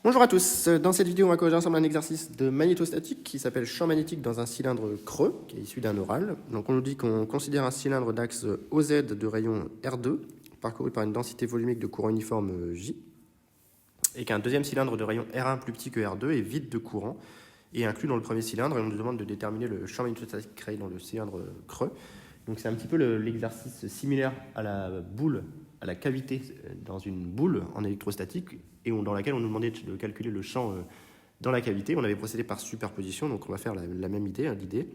Bonjour à tous, dans cette vidéo on va corriger ensemble un exercice de magnétostatique qui s'appelle champ magnétique dans un cylindre creux, qui est issu d'un oral. Donc on nous dit qu'on considère un cylindre d'axe OZ de rayon R2, parcouru par une densité volumique de courant uniforme J, et qu'un deuxième cylindre de rayon R1 plus petit que R2 est vide de courant et inclus dans le premier cylindre, et on nous demande de déterminer le champ magnétostatique créé dans le cylindre creux. Donc c'est un petit peu l'exercice similaire à la boule, à la cavité dans une boule en électrostatique, et dans laquelle on nous demandait de calculer le champ dans la cavité. On avait procédé par superposition, donc on va faire la même idée. L'idée,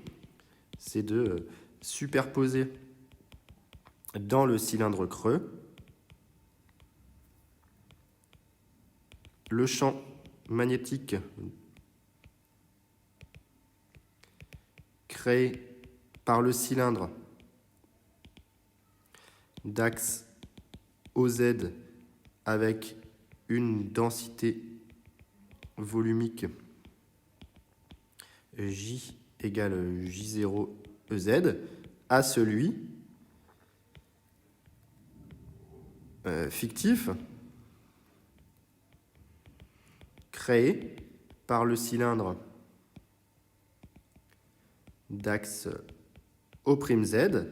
c'est de superposer dans le cylindre creux le champ magnétique créé par le cylindre d'axe OZ avec une densité volumique J égale J0 EZ à celui fictif créé par le cylindre d'axe O'Z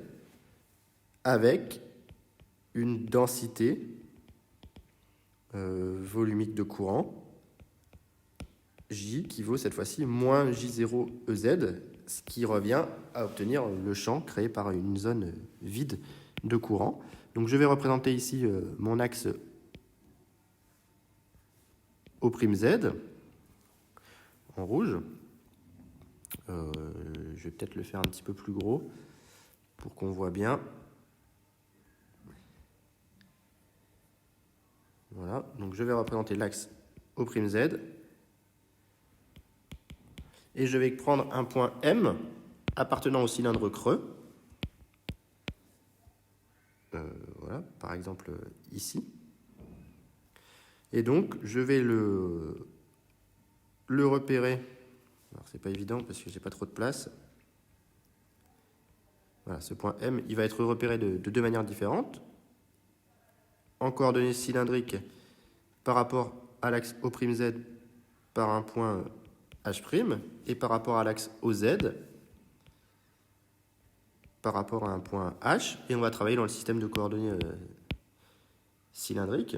avec une densité volumique de courant J qui vaut cette fois-ci moins J0 EZ, ce qui revient à obtenir le champ créé par une zone vide de courant. Donc je vais représenter ici mon axe O'Z en rouge. Je vais peut-être le faire un petit peu plus gros pour qu'on voit bien. Voilà, donc je vais représenter l'axe O'Z et je vais prendre un point M appartenant au cylindre creux. Voilà, par exemple ici. Et donc je vais le repérer. Alors c'est pas évident parce que j'ai pas trop de place. Voilà, ce point M, il va être repéré de deux manières différentes. En coordonnées cylindriques par rapport à l'axe O'Z par un point H', et par rapport à l'axe OZ par rapport à un point H, et on va travailler dans le système de coordonnées cylindriques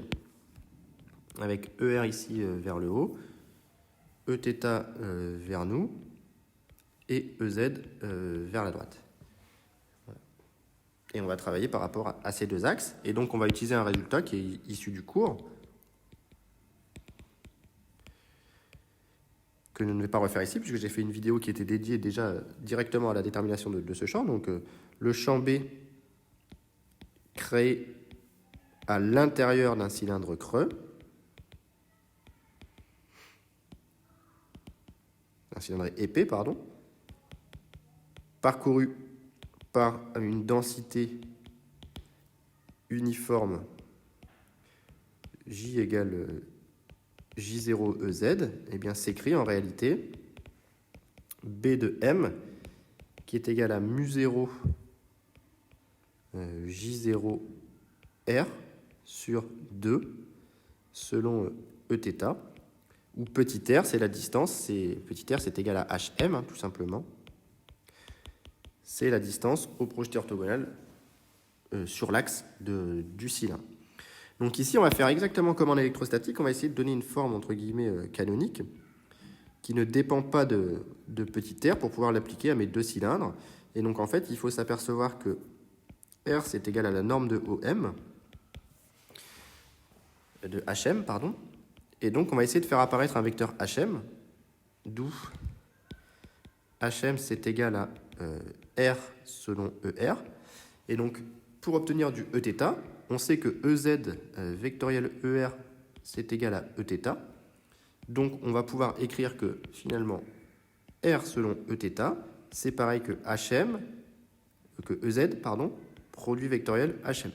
avec ER ici vers le haut, Eθ vers nous et EZ vers la droite. Voilà. Et on va travailler par rapport à ces deux axes, et donc on va utiliser un résultat qui est issu du cours, que je ne vais pas refaire ici, puisque j'ai fait une vidéo qui était dédiée déjà directement à la détermination de ce champ. Donc le champ B créé à l'intérieur d'un cylindre creux, un cylindre épais, pardon, parcouru par une densité uniforme J égale J0 EZ, eh bien s'écrit en réalité B de M qui est égal à mu0 J0 R sur 2 selon Eθ, où petit r c'est la distance, petit r c'est égal à HM tout simplement. C'est la distance au projeté orthogonal sur l'axe du cylindre. Donc ici, on va faire exactement comme en électrostatique, on va essayer de donner une forme entre guillemets canonique qui ne dépend pas de petit r pour pouvoir l'appliquer à mes deux cylindres. Et donc en fait, il faut s'apercevoir que R c'est égal à la norme de OM, de HM, pardon. Et donc on va essayer de faire apparaître un vecteur HM, d'où HM c'est égal à R selon ER. Et donc pour obtenir du Eθ, on sait que EZ vectoriel ER c'est égal à Eθ. Donc on va pouvoir écrire que finalement R selon Eθ c'est pareil que HM, que EZ, pardon, produit vectoriel HM.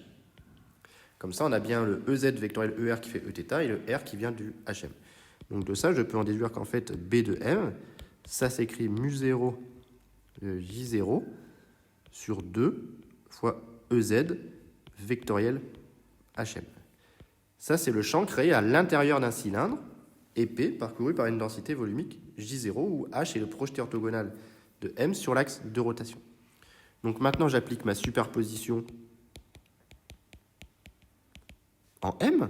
Comme ça, on a bien le EZ vectoriel ER qui fait Eθ et le R qui vient du HM. Donc de ça, je peux en déduire qu'en fait B de M, ça s'écrit mu0 J0 sur 2 fois EZ vectoriel HM. Ça, c'est le champ créé à l'intérieur d'un cylindre et P parcouru par une densité volumique J0, où H est le projeté orthogonal de M sur l'axe de rotation. Donc maintenant, j'applique ma superposition en M,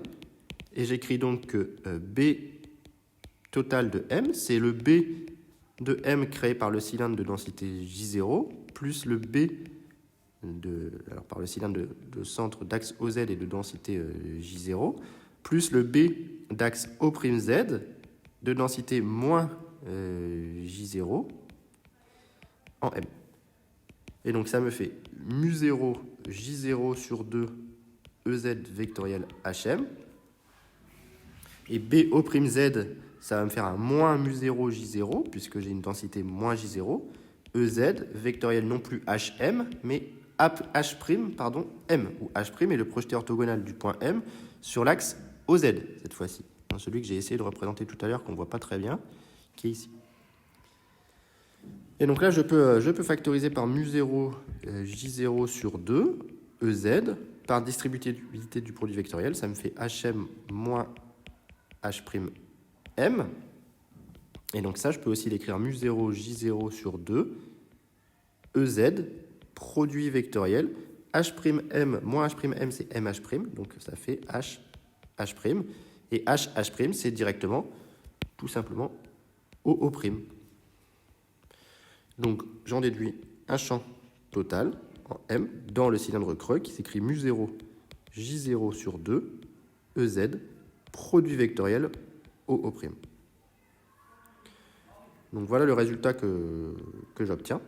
et j'écris donc que B total de M, c'est le B de M créé par le cylindre de densité J0, plus le B par le cylindre de centre d'axe OZ et de densité J0, plus le B d'axe O'Z de densité moins J0 en M. Et donc ça me fait mu0 J0 sur 2 EZ vectoriel HM. Et B O'Z, ça va me faire un moins mu0 J0, puisque j'ai une densité moins J0. EZ, vectoriel non plus HM, mais H', pardon, M, où H' est le projeté orthogonal du point M sur l'axe OZ, cette fois-ci. Celui que j'ai essayé de représenter tout à l'heure, qu'on ne voit pas très bien, qui est ici. Et donc là, je peux factoriser par mu0 J0 sur 2, EZ, par distributivité du produit vectoriel. Ça me fait HM moins H', M. Et donc ça, je peux aussi l'écrire mu0 J0 sur 2, EZ, produit vectoriel. H', moins H', c'est MH', donc ça fait H'. Et H', c'est directement, tout simplement, OO'. Donc, j'en déduis un champ total en M dans le cylindre creux qui s'écrit mu0 J0 sur 2 EZ, produit vectoriel OO'. Donc, voilà le résultat que j'obtiens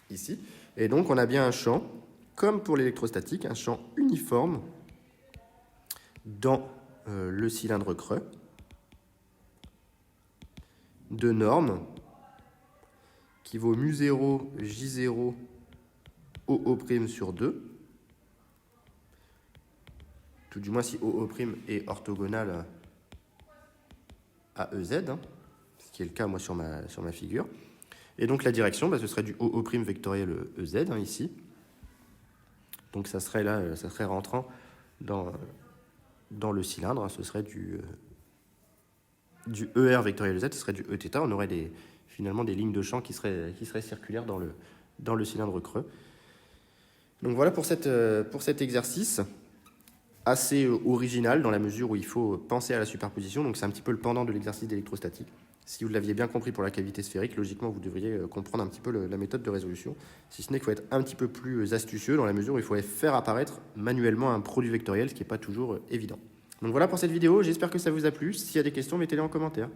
ici. Et donc, on a bien un champ, comme pour l'électrostatique, un champ uniforme dans le cylindre creux de norme qui vaut mu0 J0 OO' sur 2, tout du moins si OO' est orthogonal à EZ, ce qui est le cas moi sur ma figure. Et donc la direction, ce serait du OO' vectoriel EZ, ici. Donc ça serait là, ça serait rentrant dans le cylindre, ce serait du ER vectoriel EZ, ce serait du Eθ. On aurait finalement des lignes de champ qui seraient circulaires dans le cylindre creux. Donc voilà pour cet exercice assez original dans la mesure où il faut penser à la superposition. Donc c'est un petit peu le pendant de l'exercice d'électrostatique. Si vous l'aviez bien compris pour la cavité sphérique, logiquement vous devriez comprendre un petit peu la méthode de résolution. Si ce n'est qu'il faut être un petit peu plus astucieux dans la mesure où il faut faire apparaître manuellement un produit vectoriel, ce qui n'est pas toujours évident. Donc voilà pour cette vidéo, j'espère que ça vous a plu. S'il y a des questions, mettez-les en commentaire.